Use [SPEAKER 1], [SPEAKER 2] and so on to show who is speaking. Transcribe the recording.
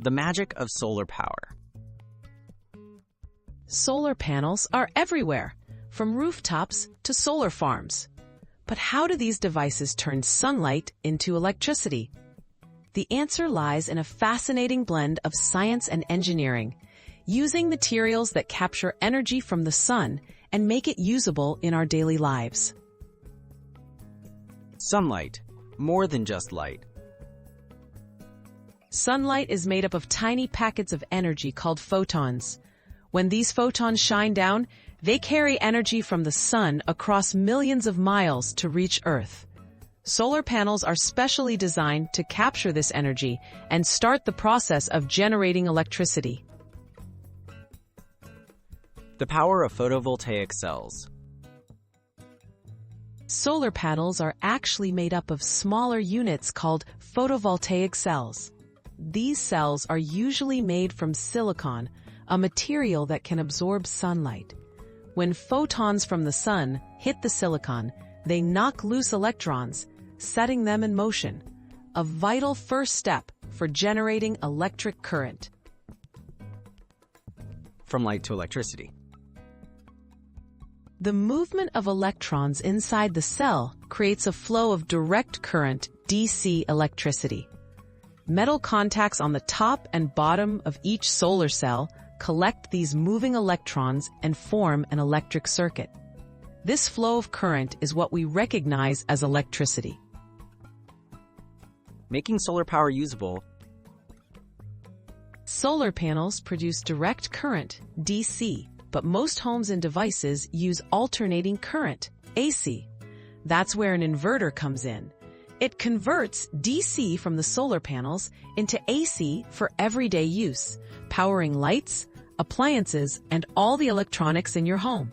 [SPEAKER 1] The magic of solar power.
[SPEAKER 2] Solar panels are everywhere, from rooftops to solar farms. But how do these devices turn sunlight into electricity? The answer lies in a fascinating blend of science and engineering, using materials that capture energy from the sun and make it usable in our daily lives.
[SPEAKER 1] Sunlight, more than just light.
[SPEAKER 2] Sunlight is made up of tiny packets of energy called photons. When these photons shine down, they carry energy from the sun across millions of miles to reach Earth. Solar panels are specially designed to capture this energy and start the process of generating electricity.
[SPEAKER 1] The power of photovoltaic cells.
[SPEAKER 2] Solar panels are actually made up of smaller units called photovoltaic cells. These cells are usually made from silicon, a material that can absorb sunlight. When photons from the sun hit the silicon, they knock loose electrons, setting them in motion, a vital first step for generating electric current.
[SPEAKER 1] From light to electricity.
[SPEAKER 2] The movement of electrons inside the cell creates a flow of direct current, DC electricity. Metal contacts on the top and bottom of each solar cell collect these moving electrons and form an electric circuit. This flow of current is what we recognize as electricity.
[SPEAKER 1] Making solar power usable.
[SPEAKER 2] Solar panels produce direct current, DC, but most homes and devices use alternating current, AC. That's where an inverter comes in. It converts DC from the solar panels into AC for everyday use, powering lights, appliances, and all the electronics in your home.